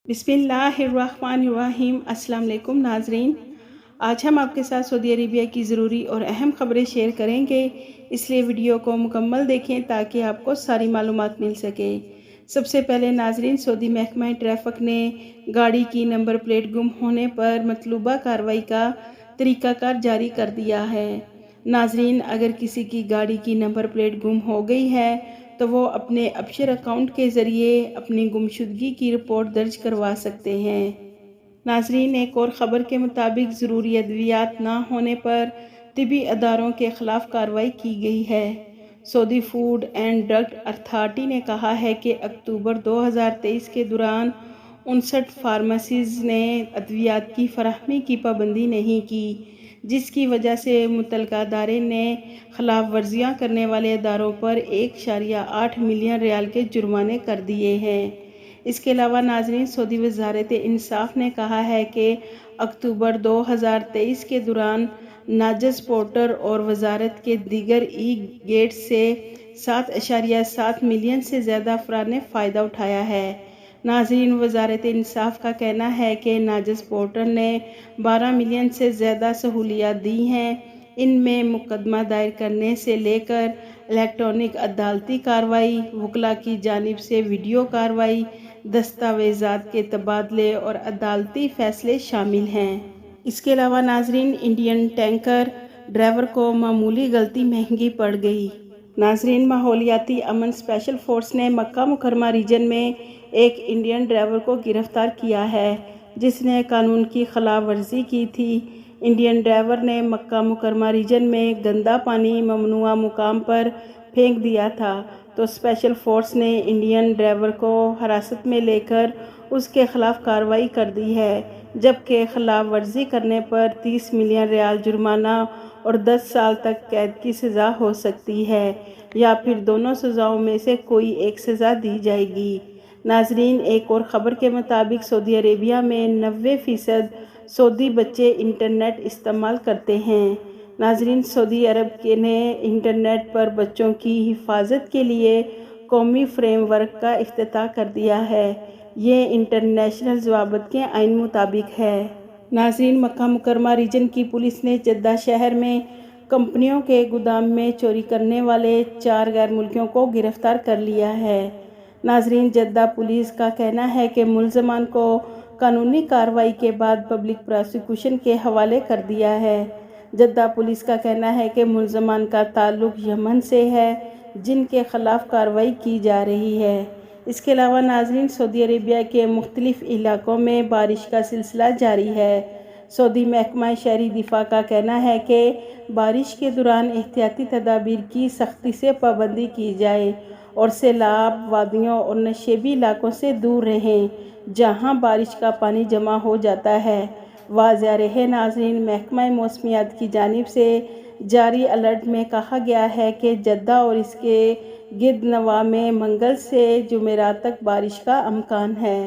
بسم اللہ الرحمن الرحیم۔ السلام علیکم ناظرین، آج ہم آپ کے ساتھ سعودی عربیہ کی ضروری اور اہم خبریں شیئر کریں گے، اس لیے ویڈیو کو مکمل دیکھیں تاکہ آپ کو ساری معلومات مل سکے۔ سب سے پہلے ناظرین، سعودی محکمہ ٹریفک نے گاڑی کی نمبر پلیٹ گم ہونے پر مطلوبہ کارروائی کا طریقہ کار جاری کر دیا ہے۔ ناظرین، اگر کسی کی گاڑی کی نمبر پلیٹ گم ہو گئی ہے تو وہ اپنے ابشر اکاؤنٹ کے ذریعے اپنی گمشدگی کی رپورٹ درج کروا سکتے ہیں۔ ناظرین، ایک اور خبر کے مطابق ضروری ادویات نہ ہونے پر طبی اداروں کے خلاف کارروائی کی گئی ہے۔ سعودی فوڈ اینڈ ڈرگ اتھارٹی نے کہا ہے کہ اکتوبر 2023 کے دوران 59 فارمیسیز نے ادویات کی فراہمی کی پابندی نہیں کی، جس کی وجہ سے متعلقہ ادارے نے خلاف ورزیاں کرنے والے اداروں پر 1.8 ملین ریال کے جرمانے کر دیے ہیں۔ اس کے علاوہ ناظرین، سعودی وزارت انصاف نے کہا ہے کہ اکتوبر 2023 کے دوران ناجز پورٹل اور وزارت کے دیگر ای گیٹ سے 7.7 ملین سے زیادہ افراد نے فائدہ اٹھایا ہے۔ ناظرین، وزارت انصاف کا کہنا ہے کہ ناجز پورٹل نے 12 ملین سے زیادہ سہولیات دی ہیں۔ ان میں مقدمہ دائر کرنے سے لے کر الیکٹرانک عدالتی کارروائی، وکلاء کی جانب سے ویڈیو کارروائی، دستاویزات کے تبادلے اور عدالتی فیصلے شامل ہیں۔ اس کے علاوہ ناظرین، انڈین ٹینکر ڈرائیور کو معمولی غلطی مہنگی پڑ گئی۔ ناظرین، ماحولیاتی امن اسپیشل فورس نے مکہ مکرمہ ریجن میں ایک انڈین ڈرائیور کو گرفتار کیا ہے جس نے قانون کی خلاف ورزی کی تھی۔ انڈین ڈرائیور نے مکہ مکرمہ ریجن میں گندا پانی ممنوعہ مقام پر پھینک دیا تھا تو اسپیشل فورس نے انڈین ڈرائیور کو حراست میں لے کر اس کے خلاف کارروائی کر دی ہے، جبکہ خلاف ورزی کرنے پر 30 ملین ریال جرمانہ اور 10 سال تک قید کی سزا ہو سکتی ہے، یا پھر دونوں سزاؤں میں سے کوئی ایک سزا دی جائے گی۔ ناظرین، ایک اور خبر کے مطابق سعودی عربیہ میں 90% سعودی بچے انٹرنیٹ استعمال کرتے ہیں۔ ناظرین، سعودی عرب نے انٹرنیٹ پر بچوں کی حفاظت کے لیے قومی فریم ورک کا افتتاح کر دیا ہے۔ یہ انٹرنیشنل ضوابط کے عین مطابق ہے۔ ناظرین، مکہ مکرمہ ریجن کی پولیس نے جدہ شہر میں کمپنیوں کے گودام میں چوری کرنے والے 4 غیر ملکیوں کو گرفتار کر لیا ہے۔ ناظرین، جدہ پولیس کا کہنا ہے کہ ملزمان کو قانونی کارروائی کے بعد پبلک پراسیکیوشن کے حوالے کر دیا ہے۔ جدہ پولیس کا کہنا ہے کہ ملزمان کا تعلق یمن سے ہے، جن کے خلاف کارروائی کی جا رہی ہے۔ اس کے علاوہ ناظرین، سعودی عربیہ کے مختلف علاقوں میں بارش کا سلسلہ جاری ہے۔ سعودی محکمہ شہری دفاع کا کہنا ہے کہ بارش کے دوران احتیاطی تدابیر کی سختی سے پابندی کی جائے اور سیلاب، وادیوں اور نشیبی علاقوں سے دور رہیں جہاں بارش کا پانی جمع ہو جاتا ہے۔ واضح رہے ناظرین، محکمہ موسمیات کی جانب سے جاری الرٹ میں کہا گیا ہے کہ جدہ اور اس کے گرد نواح میں منگل سے جمعرات تک بارش کا امکان ہے۔